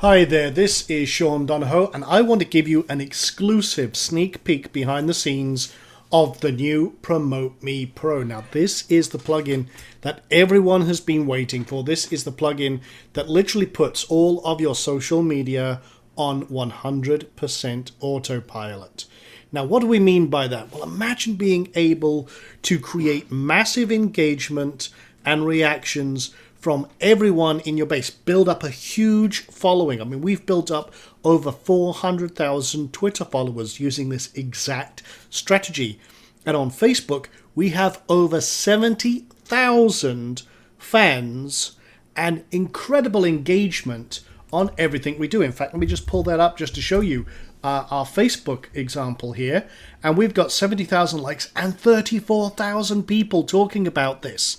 Hi there, this is Sean Donahoe, and I want to give you an exclusive sneak peek behind the scenes of the new Promote Me Pro. Now, this is the plugin that everyone has been waiting for. This is the plugin that literally puts all of your social media on 100% autopilot. Now, what do we mean by that? Well, imagine being able to create massive engagement and reactions from everyone in your base. Build up a huge following. I mean, we've built up over 400,000 Twitter followers using this exact strategy. And on Facebook, we have over 70,000 fans and incredible engagement on everything we do. In fact, let me just pull that up just to show you our Facebook example here. And we've got 70,000 likes and 34,000 people talking about this.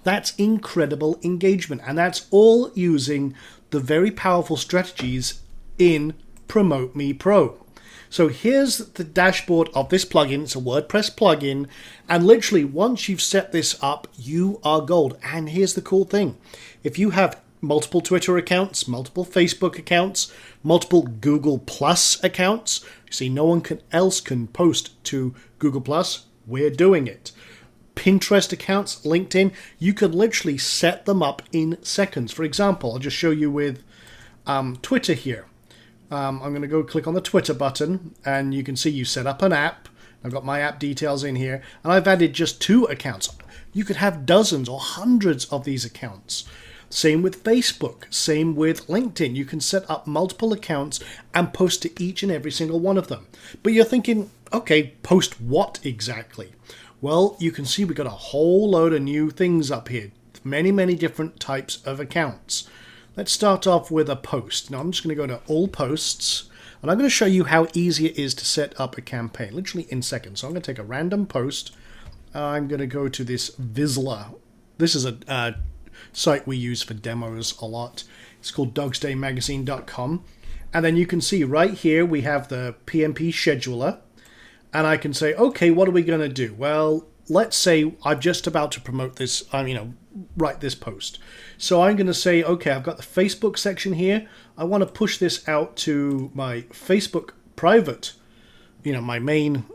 That's incredible engagement, and that's all using the very powerful strategies in Promote Me Pro. So here's the dashboard of this plugin. It's a WordPress plugin, and literally once you've set this up, you are gold. And here's the cool thing. If you have multiple Twitter accounts, multiple Facebook accounts, multiple Google Plus accounts, you see no one else can post to Google Plus, we're doing it. Pinterest accounts, LinkedIn, you can literally set them up in seconds. For example, I'll just show you with Twitter here. I'm going to go click on the Twitter button, and you can see you set up an app. I've got my app details in here, and I've added just 2 accounts. You could have dozens or hundreds of these accounts. Same with Facebook, same with LinkedIn. You can set up multiple accounts and post to each and every single one of them. But you're thinking, okay, post what exactly? Well, you can see we've got a whole load of new things up here. Many different types of accounts. Let's start off with a post. Now, I'm just going to go to all posts, and I'm going to show you how easy it is to set up a campaign, literally in seconds. So I'm going to take a random post. I'm going to go to this Vizsla. This is a site we use for demos a lot. It's called dogsdaymagazine.com. And then you can see right here we have the PMP scheduler. And I can say, okay, what are we going to do? Well, let's say I'm just about to promote this, write this post. So I'm going to say, okay, I've got the Facebook section here. I want to push this out to my Facebook private, my main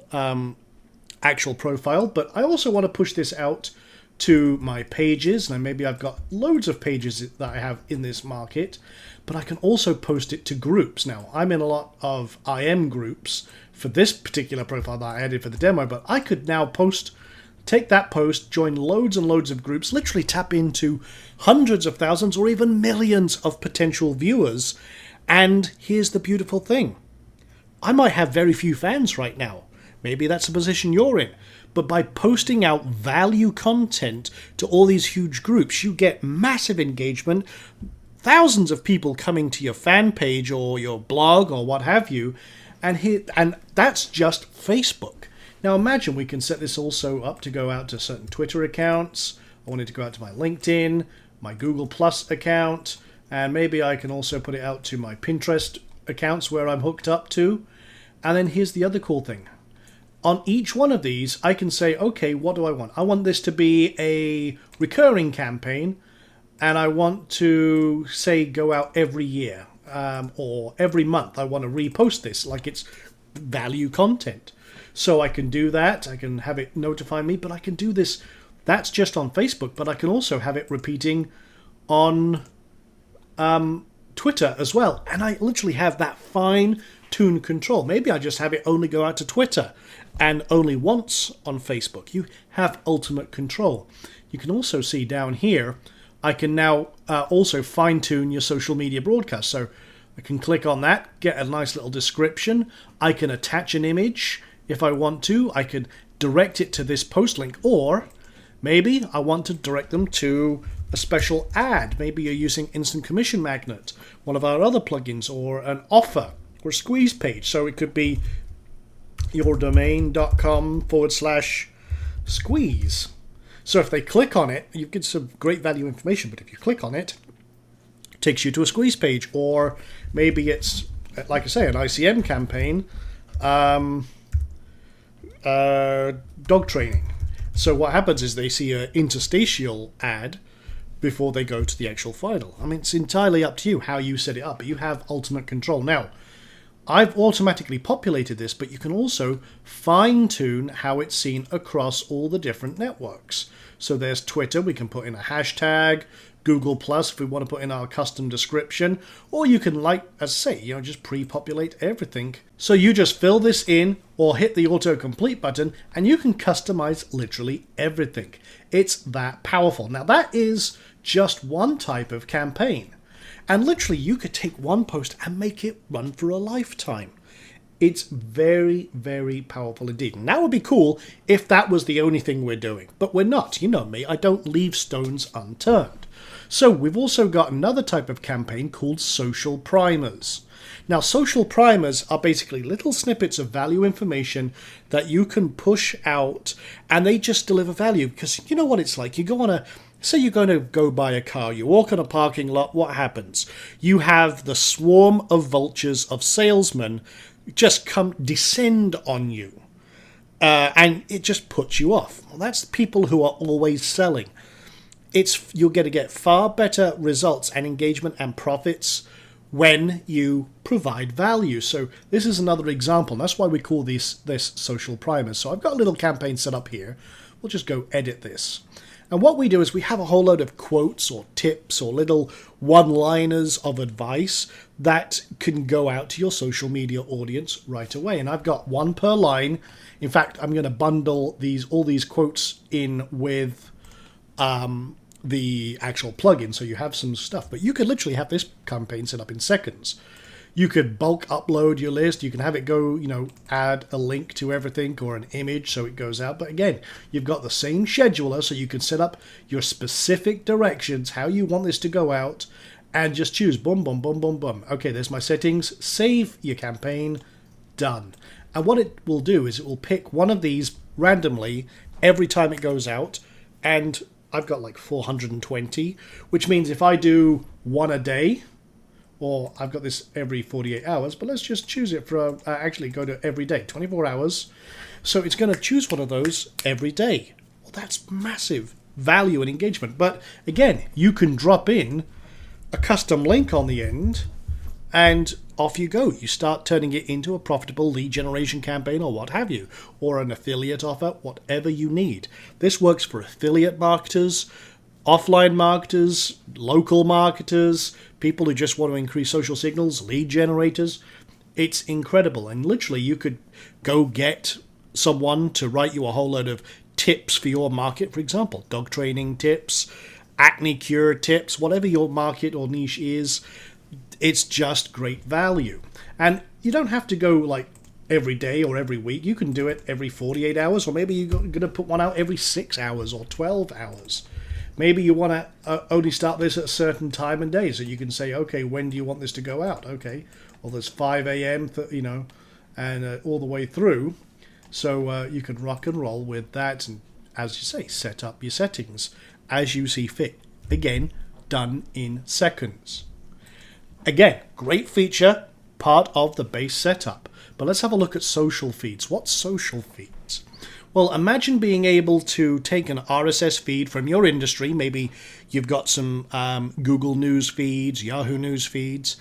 actual profile. But I also want to push this out to my pages. And maybe I've got loads of pages that I have in this market. But I can also post it to groups. Now, I'm in a lot of IM groups for this particular profile that I added for the demo, but I could now take that post, join loads and loads of groups, literally tap into hundreds of thousands or even millions of potential viewers. And here's the beautiful thing. I might have very few fans right now. Maybe that's a position you're in. But by posting out value content to all these huge groups, you get massive engagement, thousands of people coming to your fan page or your blog or what have you, and that's just Facebook. Now imagine we can set this also up to go out to certain Twitter accounts. I want it to go out to my LinkedIn, my Google Plus account, and maybe I can also put it out to my Pinterest accounts where I'm hooked up to. And then here's the other cool thing. On each one of these, I can say, okay, what do I want? I want this to be a recurring campaign, and I want to, say, go out every year or every month. I want to repost this like it's value content. So I can do that. I can have it notify me, but I can do this. That's just on Facebook, but I can also have it repeating on Twitter as well. And I literally have that fine-tuned control. Maybe I just have it only go out to Twitter and only once on Facebook. You have ultimate control. You can also see down here, I can now also fine-tune your social media broadcast. So I can click on that, get a nice little description. I can attach an image if I want to. I could direct it to this post link, or maybe I want to direct them to a special ad. Maybe you're using Instant Commission Magnet, one of our other plugins, or an offer or a squeeze page. So it could be yourdomain.com/squeeze. So if they click on it, you get some great value information, but if you click on it, it takes you to a squeeze page. Or maybe it's, like I say, an ICM campaign, dog training. So what happens is they see an interstitial ad before they go to the actual final. I mean, it's entirely up to you how you set it up, but you have ultimate control. Now, I've automatically populated this, but you can also fine-tune how it's seen across all the different networks. So there's Twitter, we can put in a hashtag, Google Plus if we want to put in our custom description, or you can, like, as I say, just pre-populate everything. So you just fill this in or hit the autocomplete button and you can customize literally everything. It's that powerful. Now that is just one type of campaign. And literally you could take one post and make it run for a lifetime. It's very, very powerful indeed. And that would be cool if that was the only thing we're doing. But we're not. You know me, I don't leave stones unturned. So we've also got another type of campaign called social primers. Now, social primers are basically little snippets of value information that you can push out and they just deliver value. Because you know what it's like. You go on say you're going to go buy a car, you walk on a parking lot, what happens? You have the swarm of vultures of salesmen just descend on you. And it just puts you off. Well, that's people who are always selling. You're going to get far better results and engagement and profits when you provide value. So this is another example. And that's why we call this social primers. So I've got a little campaign set up here. We'll just go edit this. And what we do is we have a whole load of quotes or tips or little one-liners of advice that can go out to your social media audience right away. And I've got one per line. In fact, I'm going to bundle all these quotes in with the actual plugin, so you have some stuff. But you could literally have this campaign set up in seconds. You could bulk upload your list. You can have it go, add a link to everything or an image so it goes out. But again, you've got the same scheduler, so you can set up your specific directions, how you want this to go out, and just choose boom, boom, boom, boom, boom. Okay, there's my settings. Save your campaign. Done. And what it will do is it will pick one of these randomly every time it goes out. And I've got like 420, which means if I do one a day, or I've got this every 48 hours, but let's just choose it for, actually go to every day, 24 hours. So it's going to choose one of those every day. Well, that's massive value and engagement. But again, you can drop in a custom link on the end and off you go. You start turning it into a profitable lead generation campaign or what have you, or an affiliate offer, whatever you need. This works for affiliate marketers, offline marketers, local marketers, people who just want to increase social signals, lead generators. It's incredible. And literally you could go get someone to write you a whole load of tips for your market, for example, dog training tips, acne cure tips, whatever your market or niche is. It's just great value. And you don't have to go like every day or every week. You can do it every 48 hours, or maybe you're going to put one out every 6 hours or 12 hours. Maybe you want to only start this at a certain time and day, so you can say, okay, when do you want this to go out? Okay, well, there's 5 a.m., and all the way through. So you can rock and roll with that, and as you say, set up your settings as you see fit. Again, done in seconds. Again, great feature, part of the base setup. But let's have a look at social feeds. What's social feeds? Well, imagine being able to take an RSS feed from your industry. Maybe you've got some Google News feeds, Yahoo News feeds,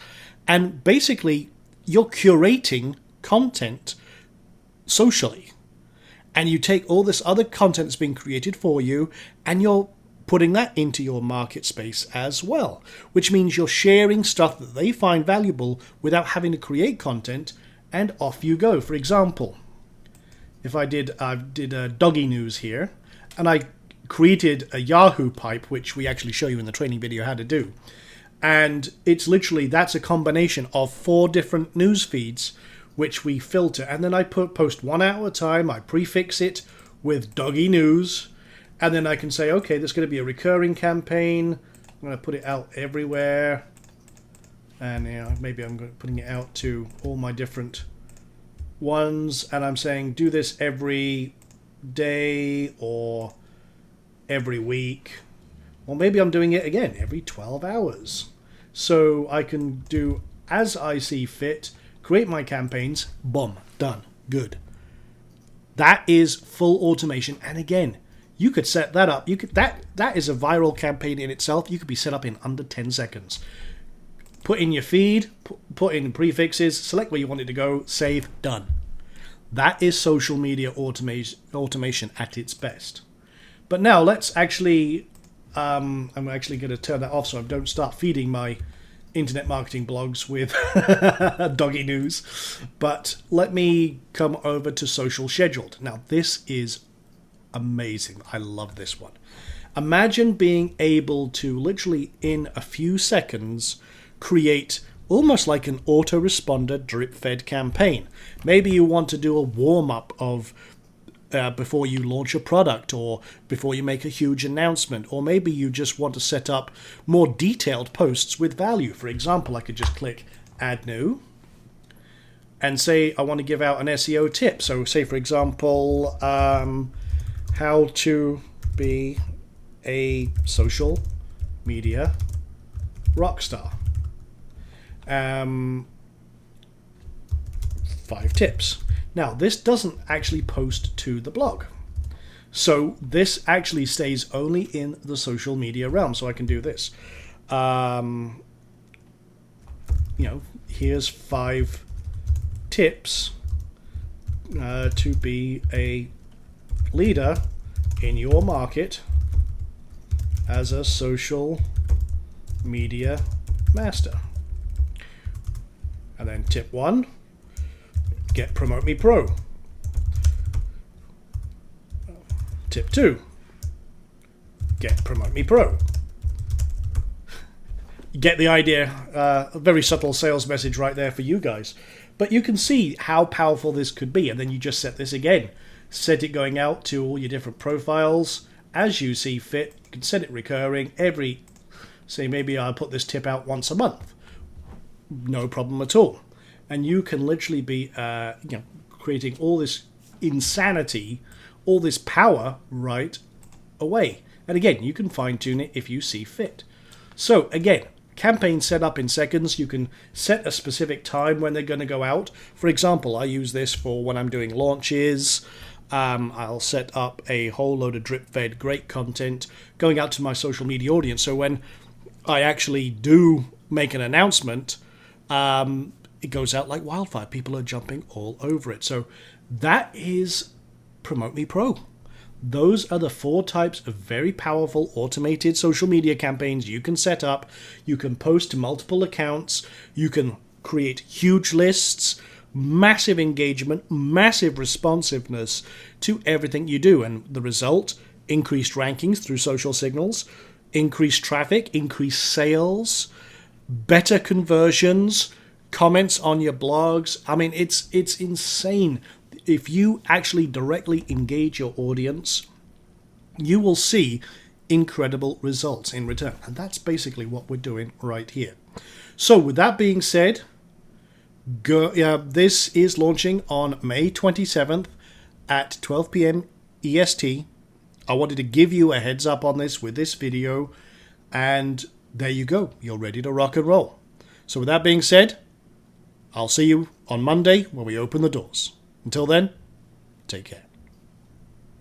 and basically you're curating content socially. And you take all this other content that's been created for you and you're putting that into your market space as well, which means you're sharing stuff that they find valuable without having to create content, and off you go. For example, if I did a doggy news here, and I created a Yahoo pipe, which we actually show you in the training video how to do. And it's literally, that's a combination of 4 different news feeds, which we filter. And then I post one out at a time. I prefix it with doggy news. And then I can say, okay, there's going to be a recurring campaign. I'm going to put it out everywhere. And maybe I'm putting it out to all my different ones, and I'm saying do this every day or every week, or maybe I'm doing it again every 12 hours. So I can do as I see fit, create my campaigns, boom, done, good. That is full automation, and again, You could set that up. You could that is a viral campaign in itself. You could be set up in under 10 seconds. Put in your feed, put in prefixes, select where you want it to go, save, done. That is social media automation at its best. But now let's actually, I'm actually going to turn that off so I don't start feeding my internet marketing blogs with doggy news. But let me come over to Social Scheduled. Now this is amazing. I love this one. Imagine being able to literally in a few seconds create almost like an autoresponder drip-fed campaign. Maybe you want to do a warm-up of before you launch a product or before you make a huge announcement, or maybe you just want to set up more detailed posts with value. For example, I could just click Add New and say I want to give out an SEO tip. So say, for example, how to be a social media rock star. 5 tips. Now, this doesn't actually post to the blog. So this actually stays only in the social media realm. So I can do this. Here's 5 tips to be a leader in your market as a social media master. And then tip 1, get Promote Me Pro. Tip 2, get Promote Me Pro. You get the idea. A very subtle sales message right there for you guys. But you can see how powerful this could be. And then you just set this again. Set it going out to all your different profiles as you see fit. You can set it recurring say maybe I'll put this tip out once a month. No problem at all. And you can literally be creating all this insanity, all this power right away. And again, you can fine tune it if you see fit. So again, campaign set up in seconds. You can set a specific time when they're going to go out. For example, I use this for when I'm doing launches. I'll set up a whole load of drip-fed great content going out to my social media audience. So when I actually do make an announcement, it goes out like wildfire. People are jumping all over it. So that is Promote Me Pro. Those are the 4 types of very powerful automated social media campaigns you can set up. You can post to multiple accounts. You can create huge lists, massive engagement, massive responsiveness to everything you do. And the result, increased rankings through social signals, increased traffic, increased sales, better conversions, comments on your blogs. I mean, it's insane. If you actually directly engage your audience, you will see incredible results in return. And that's basically what we're doing right here. So with that being said, this is launching on May 27th at 12 p.m. EST. I wanted to give you a heads up on this with this video. And there you go. You're ready to rock and roll. So with that being said, I'll see you on Monday when we open the doors. Until then, take care.